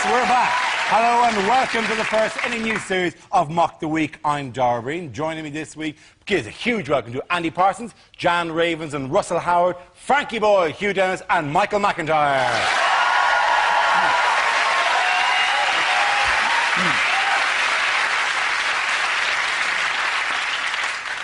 We're back. Hello and welcome to the first in a new series of Mock the Week. I'm Dara Breen. Joining me this week, gives a huge welcome to Andy Parsons, Jan Ravens and Russell Howard, Frankie Boyle, Hugh Dennis and Michael McIntyre.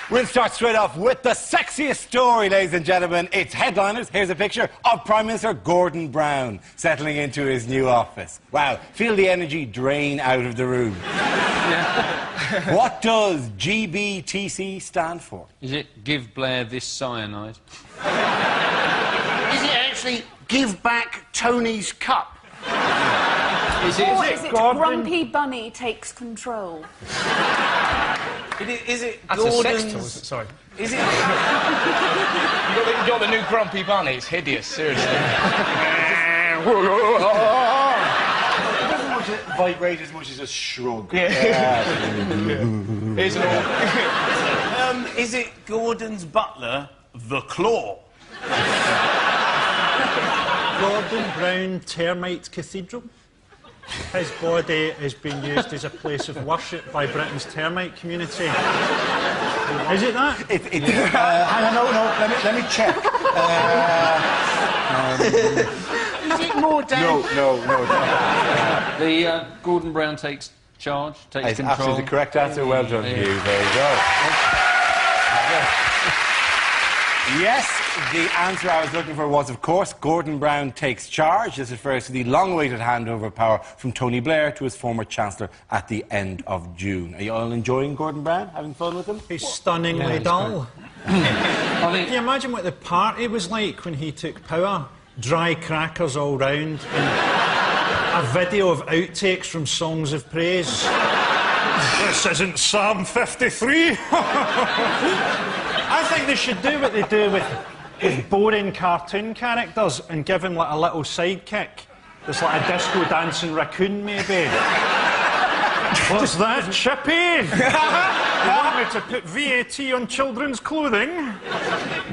We'll start straight off with the sexiest story, ladies and gentlemen. It's headliners. Here's a picture of Prime Minister Gordon Brown settling into his new office. Wow, feel the energy drain out of the room. Yeah. What does GBTC stand for? Is it Give Blair This Cyanide? Is it actually Give Back Tony's Cup? Is it Grumpy Bunny Takes Control? Is it That's Gordon's... a sex toy, is it? Sorry. Is it... you got the new Grumpy Bunny. It's hideous, seriously. It doesn't want to vibrate as much as a shrug. Here's an all... is it Gordon's butler, the Claw? Gordon Brown Termite Cathedral. His body is being used as a place of worship by Britain's termite community. Is it that? Hang on, no, let me check. Is it more down... No. The Gordon Brown takes charge, takes That's control. absolutely the correct answer. Well done, Hugh. There you go. Yes, the answer I was looking for was, of course, Gordon Brown takes charge. This refers to the long-awaited handover of power from Tony Blair to his former Chancellor at the end of June. Are you all enjoying Gordon Brown? Having fun with him? He's stunningly dull. Can you imagine what the party was like when he took power? Dry crackers all round and a video of outtakes from songs of praise. This isn't Psalm 53. I think they should do what they do with boring cartoon characters and give him like a little sidekick. There's like a disco dancing raccoon, maybe. What's that, Chippy? You want me to put VAT on children's clothing?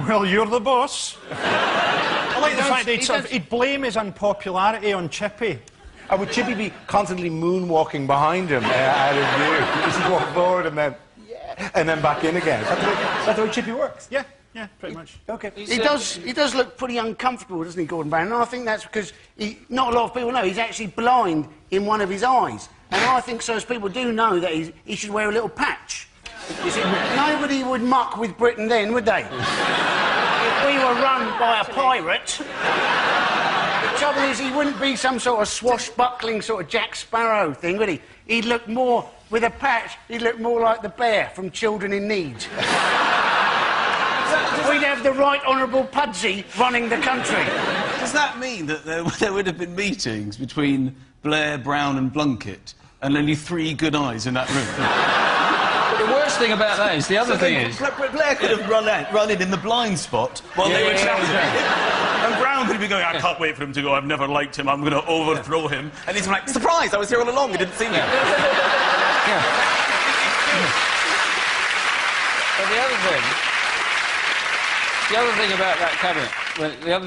Well, you're the boss. I like the fact that he'd blame his unpopularity on Chippy. And would Chippy be constantly moonwalking behind him out of view? Just walk forward and then... and then back in again. That's the way Chippy works. Yeah, pretty much. OK. He does look pretty uncomfortable, doesn't he, Gordon Brown? And I think that's because not a lot of people know he's actually blind in one of his eyes. And I think so, as people do know that he should wear a little patch. You see, nobody would muck with Britain then, would they? If we were run by a pirate... The trouble is, he wouldn't be some sort of swashbuckling sort of Jack Sparrow thing, would he? He'd look more... With a patch, he'd look more like the bear from Children in Need. We'd have the Right Honourable Pudsey running the country. Does that mean that there would have been meetings between Blair, Brown and Blunkett and only 3 good eyes in that room? The worst thing about that is, the other thing is... Blair could have run in the blind spot while they were chatting. And Brown could be going, I can't wait for him to go, I've never liked him, I'm going to overthrow him. And he's like, surprise, I was here all along, you didn't see me. But the other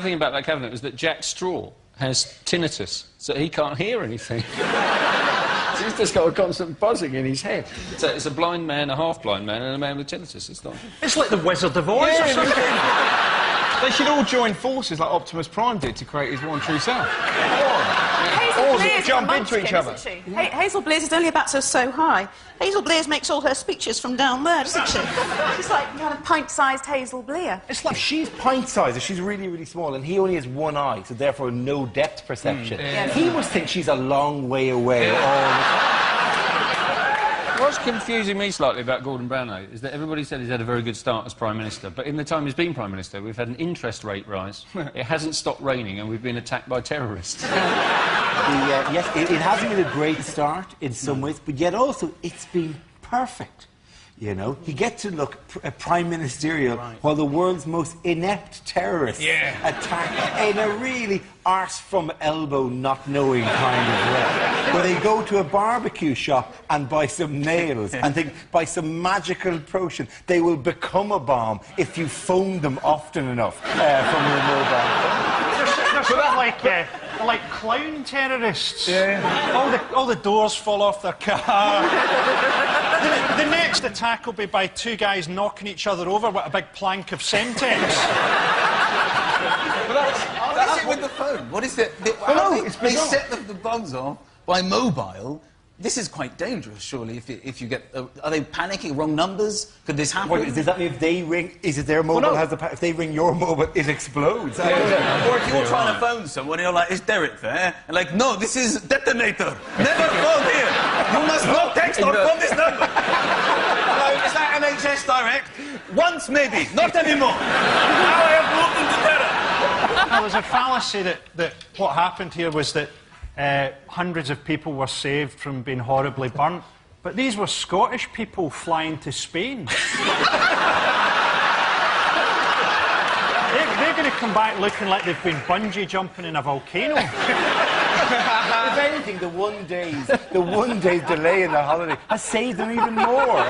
thing about that cabinet was that Jack Straw has tinnitus, so he can't hear anything. So he's just got a constant buzzing in his head. So it's a blind man, a half-blind man, and a man with tinnitus. It's like the Wizard of Oz or something. They should all join forces like Optimus Prime did to create his one true self. Hazel Blair's jump a into each munchkin, other. isn't she? Hazel Blair's is only about so high. Hazel Blair's makes all her speeches from down there, doesn't she? She's like kind of pint-sized Hazel Blair. It's like she's pint-sized, she's really, really small, and he only has one eye, so therefore no depth perception. He must think she's a long way away all the time. What's confusing me slightly about Gordon Brown, though, is that everybody said he's had a very good start as Prime Minister, but in the time he's been Prime Minister, we've had an interest rate rise. It hasn't stopped raining, and we've been attacked by terrorists. Yes, it hasn't been a great start in some ways, but yet also it's been perfect. You know, he gets to look prime ministerial while the world's most inept terrorists attack in a really arse from elbow, not knowing kind of way. Where they go to a barbecue shop and buy some nails and think by some magical potion they will become a bomb if you phone them often enough from your mobile. They're sort of like clown terrorists. Yeah. All the doors fall off their car. The next attack will be by two guys knocking each other over with a big plank of Semtex. That's it with the phone. What is it? They set the bombs off by mobile. This is quite dangerous, surely, if you get... are they panicking? Wrong numbers? Could this happen? What, does that mean if they ring... Is it their mobile has the... If they ring your mobile, it explodes? Or if you're trying to phone someone, you're like, is Derek there? And like, no, this is detonator. Never phone here. You must not text or phone this number. Hello, is that NHS Direct? Once, maybe. Not anymore. Now I have moved into terror. Now, there's a fallacy that what happened here was that hundreds of people were saved from being horribly burnt. But these were Scottish people flying to Spain. They're going to come back looking like they've been bungee jumping in a volcano. If anything, the one day's delay in the holiday has saved them even more.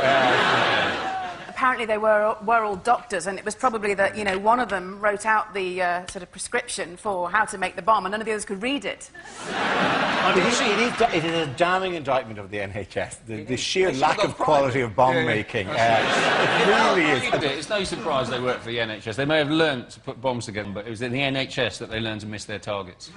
Apparently they were all doctors, and it was probably that, you know, one of them wrote out the sort of prescription for how to make the bomb, and none of the others could read it. It is a damning indictment of the NHS, the sheer lack of quality of bomb making. It really is. It's no surprise they work for the NHS. They may have learnt to put bombs together, but it was in the NHS that they learned to miss their targets.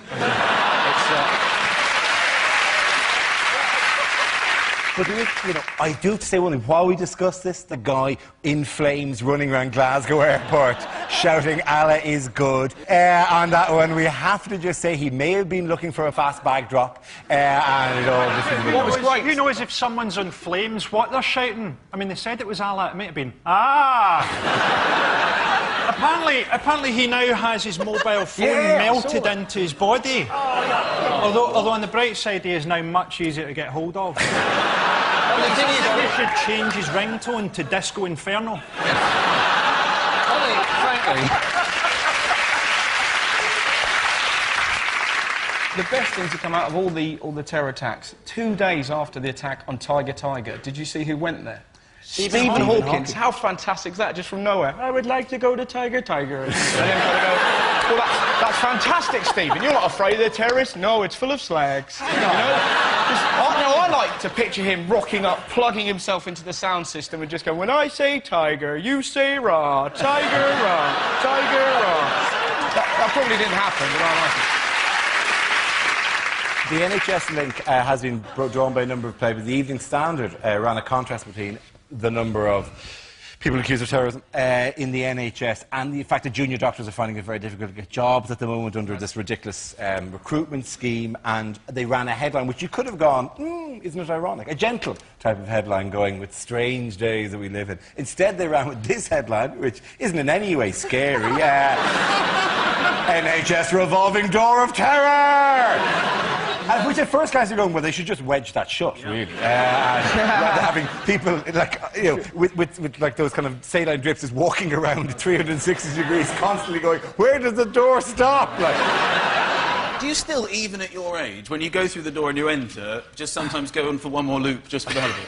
But there is, you know, I do have to say one thing. While we discuss this, the guy in flames running around Glasgow Airport shouting, Allah is good. On that one, we have to just say he may have been looking for a fast backdrop, and it all just... What was great, you know, is if someone's on flames, what they're shouting? I mean, they said it was Allah. It might have been, ah! Apparently he now has his mobile phone melted into his body. Although on the bright side, he is now much easier to get hold of. He should change his ringtone to Disco Inferno. Frankly, the best thing to come out of all the terror attacks, 2 days after the attack on Tiger, did you see who went there? Stephen Hawkins. How fantastic is that? Just from nowhere. I would like to go to Tiger. And then kind of go, well, that's fantastic, Stephen. You're not afraid of the terrorists? No, it's full of slags. You know? I like to picture him rocking up, plugging himself into the sound system and just go, when I say tiger, you say rah. Tiger, rah. Tiger, rah. That probably didn't happen, but I like it. The NHS link has been drawn by a number of papers. The Evening Standard ran a contrast between the number of people accused of terrorism in the NHS and the fact that junior doctors are finding it very difficult to get jobs at the moment under this ridiculous recruitment scheme, and they ran a headline which you could have gone, isn't it ironic? A gentle type of headline going with strange days that we live in. Instead they ran with this headline, which isn't in any way scary. NHS revolving door of terror! Which at first glance you're going, well, they should just wedge that shut, really. Rather having people, like, you know, with like those kind of saline drips just walking around 360 degrees, constantly going, where does the door stop? Like, do you still, even at your age, when you go through the door and you enter, just sometimes go in for one more loop just for the hell of it?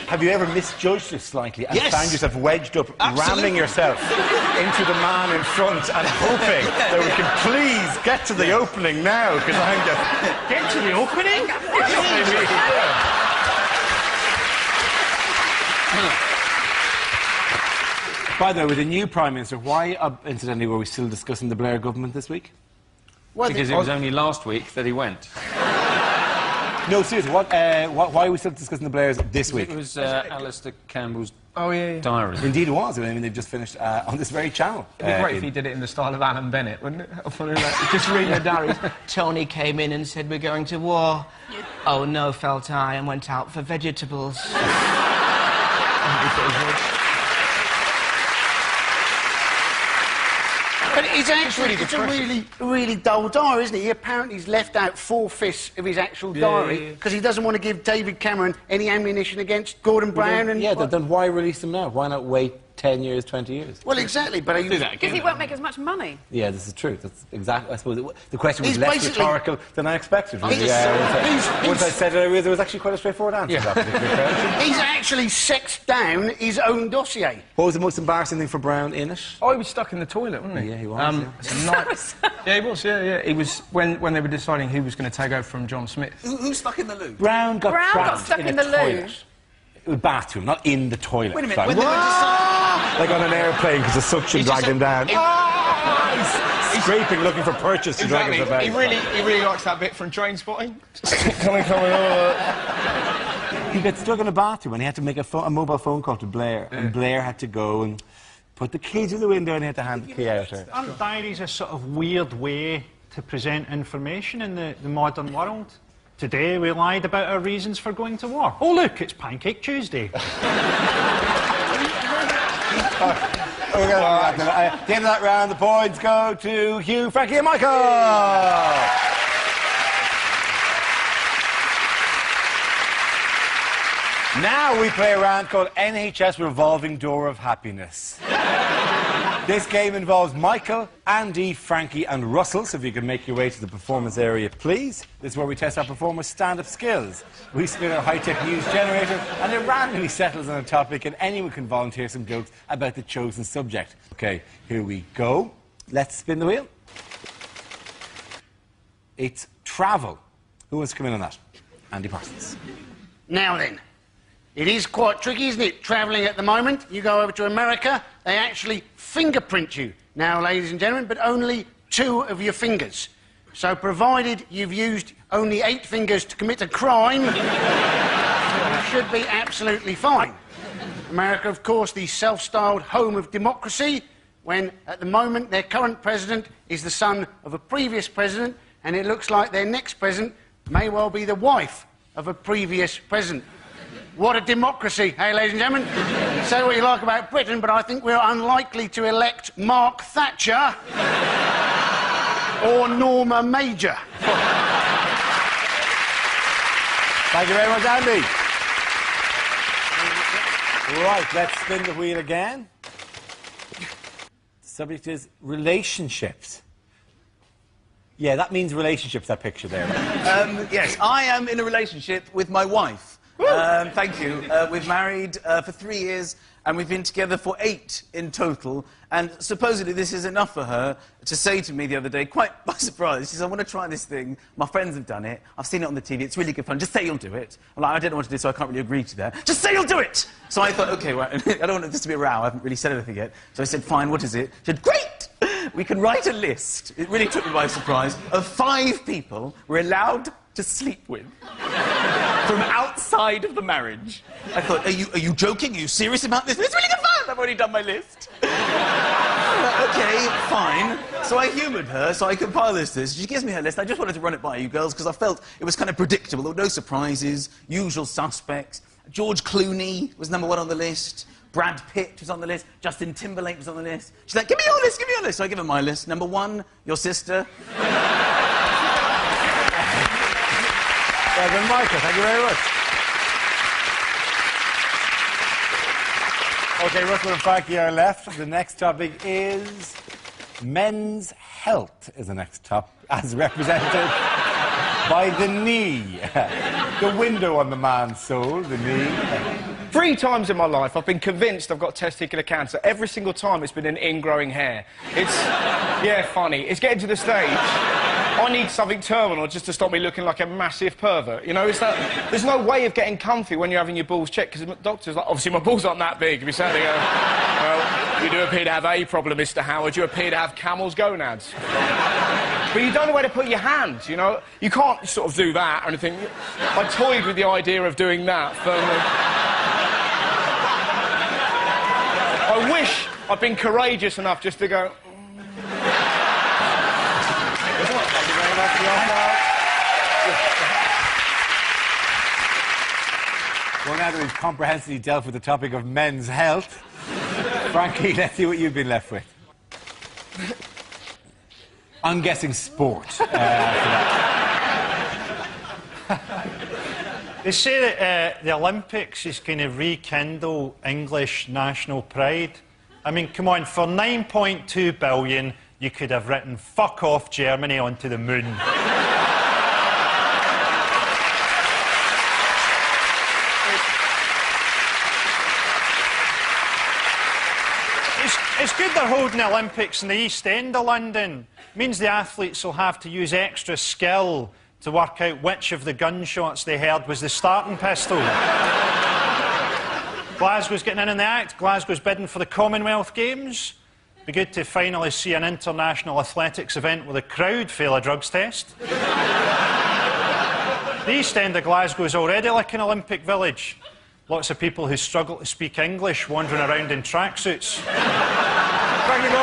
Have you ever misjudged it slightly and Yes. found yourself wedged up, Absolutely. ramming yourself into the man in front and hoping that we can please get to the opening now, because I'm just... Get to the opening? By the way, with the new Prime Minister, why, incidentally, were we still discussing the Blair government this week? because it was only last week that he went. No, seriously, why are we still discussing the Blairs this week? It was Alistair Campbell's Oh, yeah. diary. Indeed it was. I mean, they've just finished on this very channel. It'd be great if he did it in the style of Alan Bennett, wouldn't it? Just reading the diaries. Tony came in and said, we're going to war. Oh, no, felt I, and went out for vegetables. But it's actually it's a really dull diary, isn't it? He apparently has left out 4/5 of his actual diary because he doesn't want to give David Cameron any ammunition against Gordon Brown. And yeah, then why release him now? Why not wait 10 years, 20 years? Well, exactly, but Because he won't make as much money. Yeah, this is true. That's exactly. I suppose the question was less rhetorical than I expected. Really. Once I said it, there was actually quite a straightforward answer. To that particular question. He's actually sexed down his own dossier. What was the most embarrassing thing for Brown in it? Oh, he was stuck in the toilet, wasn't he? Yeah, he was. It's a night... yeah, he was, yeah. He was... When they were deciding who was going to take over from John Smith. Who's stuck in the loo? Brown got stuck in a the loo. toilet. A bathroom, not in the toilet. Wait a minute, Sorry. when they were Like on an airplane because the suction dragged him down. He's scraping, looking for purchase to drag him back. He really likes that bit from Trainspotting. coming over. He got stuck in a bathroom and he had to make a mobile phone call to Blair. And Blair had to go and put the key through the window and he had to hand the key out to her. Aren't diaries a sort of weird way to present information in the modern world? Today we lied about our reasons for going to war. Oh look, it's Pancake Tuesday. At the end of that round, the points go to Hugh, Frankie and Michael! Now we play a round called NHS Revolving Door of Happiness. This game involves Michael, Andy, Frankie and Russell, so if you can make your way to the performance area, please. This is where we test our performers' stand-up skills. We spin our high-tech news generator and it randomly settles on a topic and anyone can volunteer some jokes about the chosen subject. OK, here we go. Let's spin the wheel. It's travel. Who wants to come in on that? Andy Parsons. Now then, it is quite tricky, isn't it, travelling at the moment? You go over to America, they actually fingerprint you now, ladies and gentlemen, but only 2 of your fingers. So provided you've used only 8 fingers to commit a crime, you should be absolutely fine. America, of course, the self-styled home of democracy, when at the moment their current president is the son of a previous president, and it looks like their next president may well be the wife of a previous president. What a democracy, hey, ladies and gentlemen? Say what you like about Britain, but I think we're unlikely to elect Mark Thatcher or Norma Major. Thank you very much, Andy. Right, let's spin the wheel again. The subject is relationships. Yeah, that means relationships, that picture there. Yes, I am in a relationship with my wife. Thank you. We've married for 3 years and we've been together for 8 in total. And supposedly this is enough for her to say to me the other day, quite by surprise, she said, I want to try this thing. My friends have done it. I've seen it on the TV. It's really good fun. Just say you'll do it. I'm like, I don't know what to do, so I can't really agree to that. Just say you'll do it! So I thought, OK, well, I don't want this to be a row. I haven't really said anything yet. So I said, fine, what is it? She said, great! We can write a list. It really took me by surprise of 5 people we're allowed to sleep with. From outside of the marriage. I thought, are you joking? Are you serious about this? It's really good fun! I've already done my list. OK, fine. So I humoured her, so I compiled this list. She gives me her list. I just wanted to run it by you girls, because I felt it was kind of predictable. There were no surprises, usual suspects. George Clooney was #1 on the list. Brad Pitt was on the list. Justin Timberlake was on the list. She's like, give me your list, give me your list. So I give her my list. #1, your sister. Well done, Michael. Thank you very much. OK, Russell and Frankie are left. The next topic is men's health is the next topic, as represented by the knee. The window on the man's soul, the knee. 3 times in my life I've been convinced I've got testicular cancer. Every single time it's been an ingrowing hair. It's, yeah, funny. It's getting to the stage I need something terminal just to stop me looking like a massive pervert. You know, it's that... There's no way of getting comfy when you're having your balls checked, because the doctor's like, obviously my balls aren't that big. If you sat there and go, well, you do appear to have a problem, Mr. Howard. You appear to have camel's gonads. But you don't know where to put your hands, you know? You can't sort of do that or anything. I toyed with the idea of doing that firmly. I wish I'd been courageous enough just to go... Thank you very much for your help. Well, now that we've comprehensively dealt with the topic of men's health, Frankie, let's see what you've been left with. I'm guessing sport. They say that the Olympics is going to rekindle English national pride. I mean, come on, for 9.2 billion, you could have written "fuck off Germany" onto the moon. It's good they're holding the Olympics in the East End of London. It means the athletes will have to use extra skill to work out which of the gunshots they heard was the starting pistol. Glasgow's getting in the act. Glasgow's bidding for the Commonwealth Games. Be good to finally see an international athletics event with a crowd fail a drugs test. The East End of Glasgow is already like an Olympic village. Lots of people who struggle to speak English wandering around in tracksuits. Thank you, boys.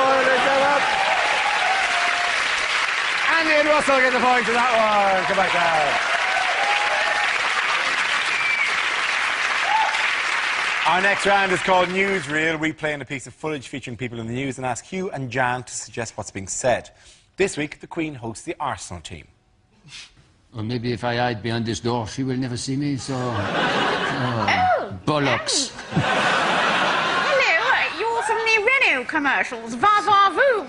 And Ian Russell get the point for that one. Come back down. Our next round is called Newsreel. We play in a piece of footage featuring people in the news and ask Hugh and Jan to suggest what's being said. This week, the Queen hosts the Arsenal team. Or maybe if I hide behind this door, she will never see me, so... bollocks. Hello, you're from the Renault commercials. Va-va-voom.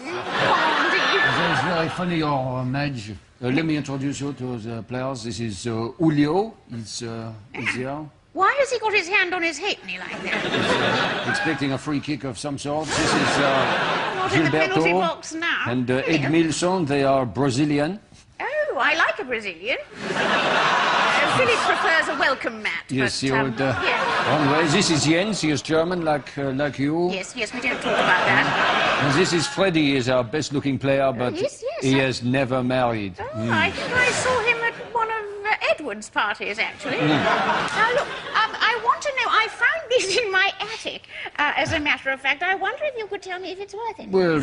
That's very funny, your Madge. Let me introduce you to the players. This is Julio. He's here. Why has he got his hand on his halfpenny like that? He's expecting a free kick of some sort. This is Not in the penalty box now. and Edmilson. They are Brazilian. Oh, I like a Brazilian. Philip prefers a welcome mat. Yes, but, the old... yeah. Anyway, this is Jens. He is German, like you. Yes, we don't talk about that. And this is Freddy. He is our best-looking player, but yes, he has never married. Oh, I saw him at one of Edward's parties, actually. Now, look, I want to know, I found this in my attic, as a matter of fact. I wonder if you could tell me if it's worth it. Well,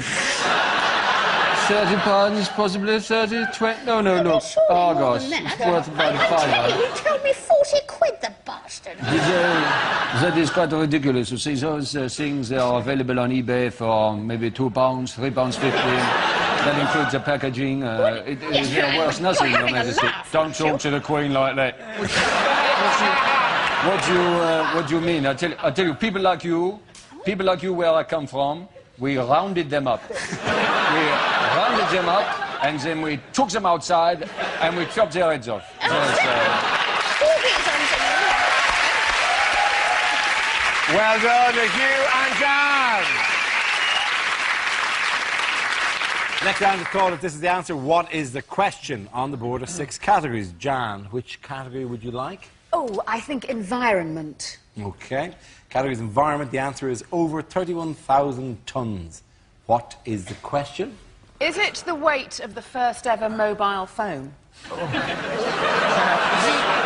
30 pounds, possibly 30, 20... No, look. Surely Oh, more gosh, than that. it's worth about I tell you, £5. he told me 40 quid, the bastard. That is quite ridiculous. You see, those things they are available on eBay for maybe £2, £3.50. That includes the packaging. It is worth nothing. You're having a laugh, Don't talk to the Queen like that. What do you mean? I tell you, people like you, where I come from, we rounded them up. And then we took them outside and we chopped their heads off. Well done to Hugh and Jan. Next round is called If This Is the Answer, What is the Question? On the board of 6 categories. Jan, which category would you like? Oh, I think environment. OK. Category is environment. The answer is over 31,000 tonnes. What is the question? Is it the weight of the first ever mobile phone?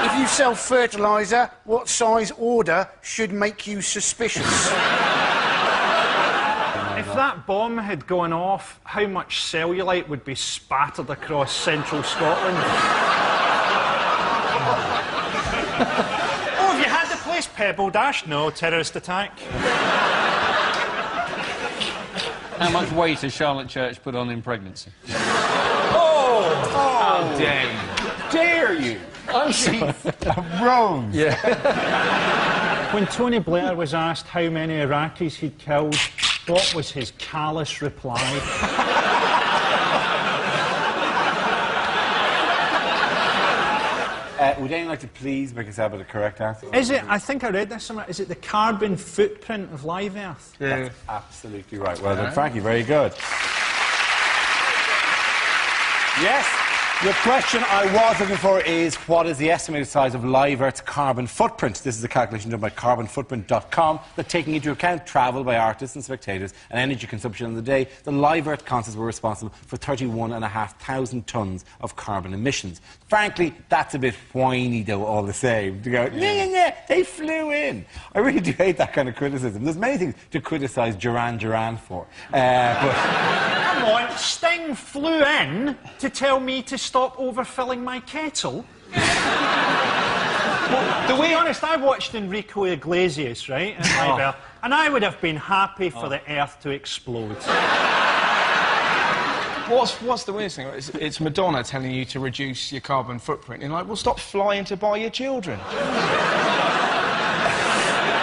If you sell fertiliser, what size order should make you suspicious? If that bomb had gone off, how much cellulite would be spattered across central Scotland? Oh, have you had the place Pebble Dash? No, terrorist attack. How much weight has Charlotte Church put on in pregnancy? How dare you? I'm sorry. Rose. Yeah. When Tony Blair was asked how many Iraqis he'd killed, what was his callous reply? Would anyone like to please make us out with the correct answer? Is it, I think I read this somewhere, is it the carbon footprint of live Earth? Yeah. That's absolutely right. Well done, Frankie. Very good. Yes, The question I was looking for is, what is the estimated size of live Earth's carbon footprint? This is a calculation done by carbonfootprint.com that, taking into account travel by artists and spectators and energy consumption on the day, the live Earth concerts were responsible for 31,500 tonnes of carbon emissions. Frankly, that's a bit whiny, though, all the same, to go, they flew in. I really do hate that kind of criticism. There's many things to criticise Duran Duran for. Come on, Sting flew in to tell me to stop overfilling my kettle. Well, to be honest, I watched Enrico Iglesias, right, at my birth, and I would have been happy for the Earth to explode. What's the weirdest thing? It's Madonna telling you to reduce your carbon footprint. You're like, well, stop flying to buy your children.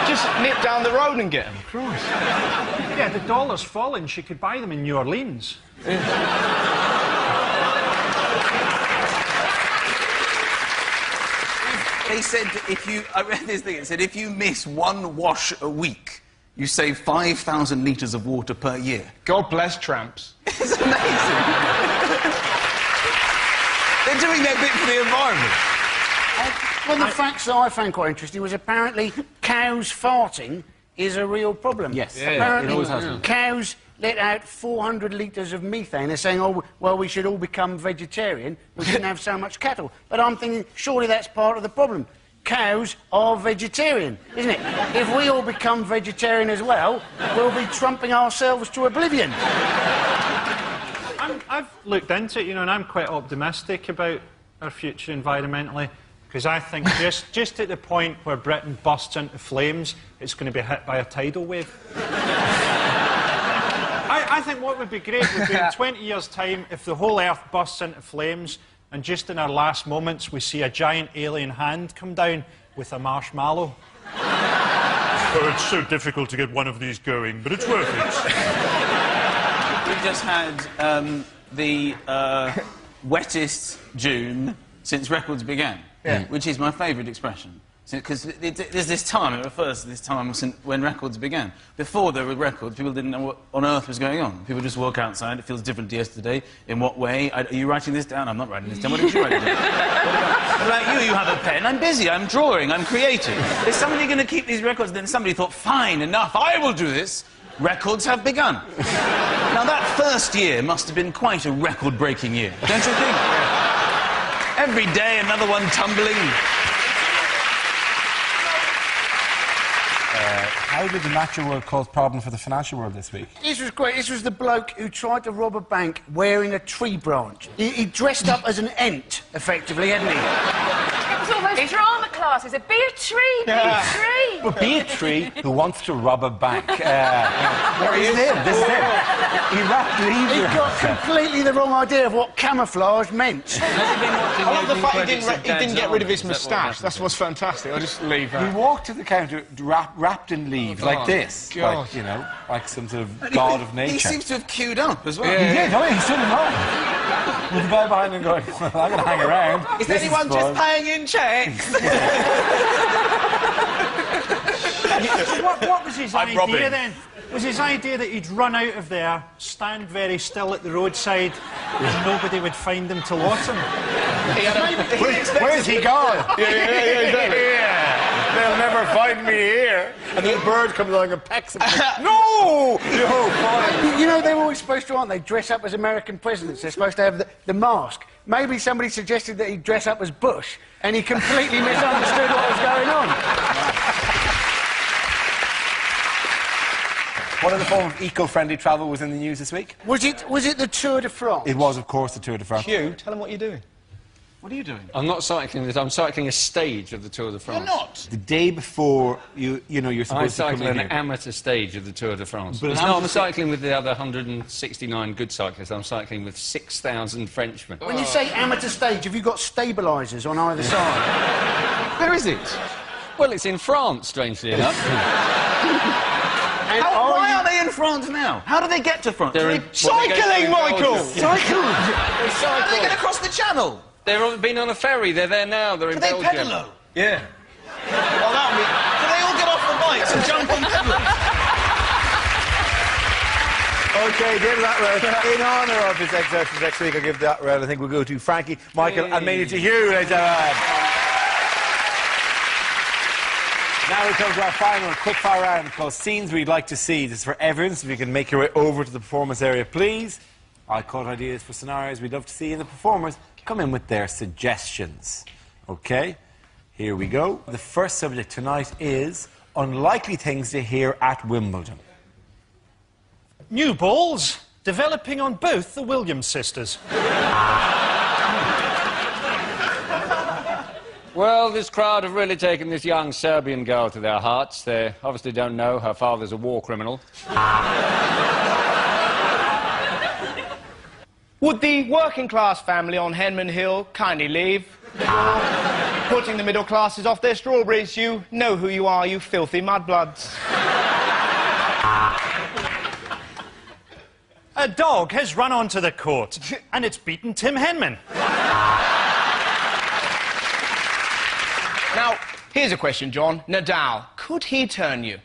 Just nip down the road and get them. Christ. Yeah, the dollar's fallen. She could buy them in New Orleans. They said I read this thing, it said if you miss one wash a week, you save 5,000 litres of water per year. God bless tramps. It's amazing. They're doing their bit for the environment. One of the facts that I found quite interesting was apparently cows farting is a real problem. Yes. Apparently, it always has been. cows let out 400 litres of methane. They're saying, oh, well, we should all become vegetarian. We shouldn't have so much cattle. But I'm thinking, surely that's part of the problem. Cows are vegetarian, isn't it? If we all become vegetarian as well, we'll be trumping ourselves to oblivion. I've looked into it, you know, and I'm quite optimistic about our future environmentally, because I think just at the point where Britain bursts into flames, it's going to be hit by a tidal wave. I think what would be great would be in 20 years' time if the whole Earth bursts into flames and just in our last moments we see a giant alien hand come down with a marshmallow. Oh, it's so difficult to get one of these going, but it's worth it. We just had the wettest June since records began, which is my favourite expression. Because there's this time, it refers to this time when records began. Before there were records, people didn't know what on earth was going on. People just walk outside, it feels different to yesterday. In what way? Are you writing this down? I'm not writing this down. What did you write down? What about you? You have a pen. I'm busy, I'm drawing, I'm creating. Is somebody going to keep these records? Then somebody thought, fine, enough, I will do this. Records have begun. Now, that first year must have been quite a record-breaking year, don't you think? Every day, another one tumbling. How did the natural world cause problem for the financial world this week? This was great. This was the bloke who tried to rob a bank wearing a tree branch. He dressed up as an ent, effectively, hadn't he? It was almost drama classes. Be a tree, be a tree. But be a tree who wants to rob a bank. This is him. He wrapped leaves. He got completely the wrong idea of what camouflage meant. I love the fact he didn't get rid of his moustache. That's what's fantastic. I'll just leave that. He walked to the counter wrapped in leaves like this. God. Like, you know, like some sort of god of nature. He seems to have queued up as well. He did, oh, he stood in line. With the guy behind him going, well, I'm going to hang around. Is anyone just paying in checks? What was his idea then? Was his idea that he'd run out of there, stand very still at the roadside, and nobody would find him till autumn? Where's he gone? They'll never find me here. And then a bird comes along and pecks him. No! You know, they're always supposed to, aren't they, dress up as American presidents. They're supposed to have the mask. Maybe somebody suggested that he'd dress up as Bush, and he completely misunderstood what was going on. What other form of eco-friendly travel was in the news this week? Was it the Tour de France? It was, of course, the Tour de France. Hugh, tell him what you're doing. What are you doing? I'm not cycling this. I'm cycling a stage of the Tour de France. You're not. The day before you're supposed I'm to come cycling in an here. amateur stage of the Tour de France. But I'm cycling with the other 169 good cyclists. I'm cycling with 6,000 Frenchmen. When you say amateur stage, have you got stabilisers on either side? Where is it? Well, it's in France, strangely enough. Why are they in France now? How do they get to France? Cycling, Michael! Cycle! How do they get across the channel? They've been on a ferry. They're there now. They're in Belgium. They pedalo? Yeah. Well, do they all get off the bikes and jump on pedals? Oh, OK, David Attenborough, in honour of his exertions next week, I'll give that round. I think we'll go to Frankie, Michael, and maybe to Hugh, ladies and gentlemen. Now we come to our final quickfire round called Scenes We'd Like to See. This is for everyone, so if you can make your way over to the performance area, please. I caught ideas for scenarios we'd love to see, and the performers come in with their suggestions. OK, here we go. The first subject tonight is unlikely things to hear at Wimbledon. New balls developing on both the Williams sisters. Well, this crowd have really taken this young Serbian girl to their hearts. They obviously don't know her father's a war criminal. Would the working-class family on Henman Hill kindly leave? Putting the middle classes off their strawberries, you know who you are, you filthy mudbloods. A dog has run onto the court, and it's beaten Tim Henman. Now, here's a question, John. Nadal, could he turn you?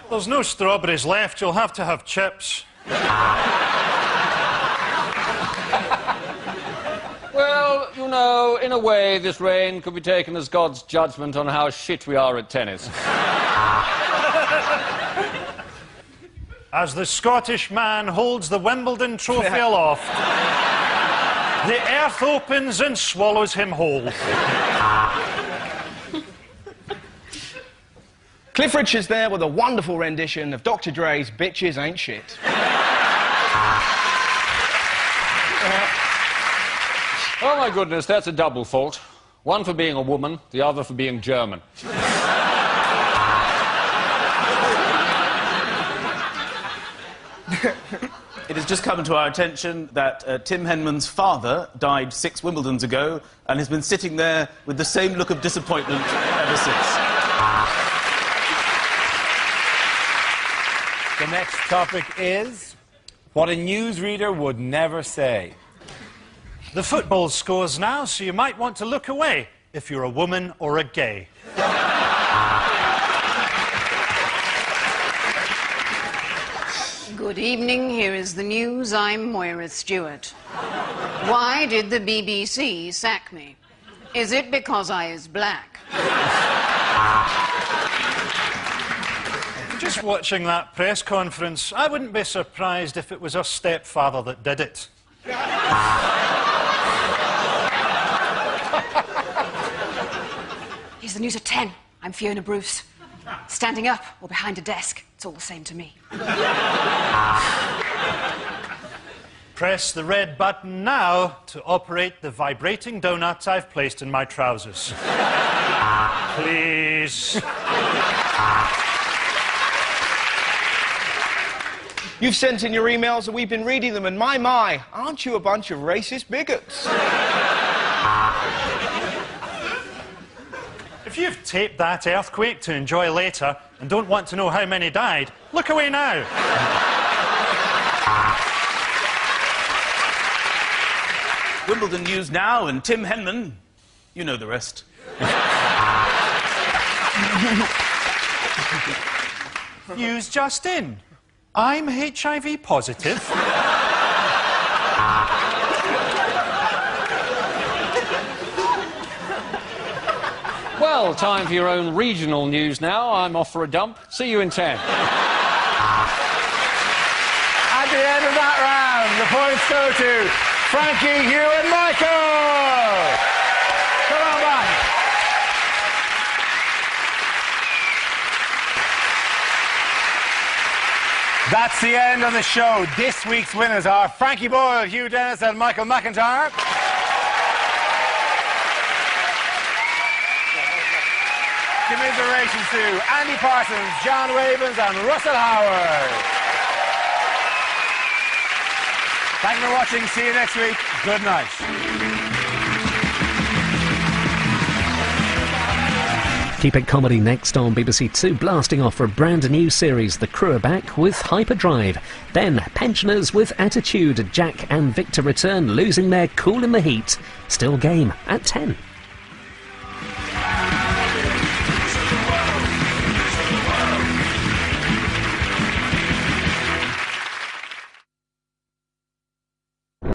There's no strawberries left. You'll have to have chips. Well, you know, in a way, this rain could be taken as God's judgment on how shit we are at tennis. As the Scottish man holds the Wimbledon trophy aloft, the earth opens and swallows him whole. Cliff Richard's there with a wonderful rendition of Dr. Dre's Bitches Ain't Shit. Oh, my goodness, that's a double fault. One for being a woman, the other for being German. It has just come to our attention that Tim Henman's father died 6 Wimbledons ago and has been sitting there with the same look of disappointment ever since. The next topic is what a newsreader would never say. The football scores now, so you might want to look away if you're a woman or a gay. Good evening, here is the news. I'm Moira Stewart. Why did the BBC sack me? Is it because I is black? Just watching that press conference, I wouldn't be surprised if it was her stepfather that did it. Here's the news at 10. I'm Fiona Bruce. Standing up or behind a desk, it's all the same to me. Press the red button now to operate the vibrating donut I've placed in my trousers. Please. You've sent in your emails and we've been reading them, and my, aren't you a bunch of racist bigots? If you've taped that earthquake to enjoy later and don't want to know how many died, look away now. Wimbledon news now, and Tim Henman, you know the rest. News just in. I'm HIV positive. Well, time for your own regional news now. I'm off for a dump. See you in 10. At the end of that round, the points go to Frankie, Hugh and Michael! Come on back. That's the end of the show. This week's winners are Frankie Boyle, Hugh Dennis and Michael McIntyre. Commiserations to Andy Parsons, John Wavens and Russell Howard. Thank you for watching. See you next week. Good night. Keep It Comedy next on BBC Two, blasting off for a brand new series. The crew are back with Hyperdrive. Then Pensioners with Attitude. Jack and Victor return, losing their cool in the heat. Still game at 10.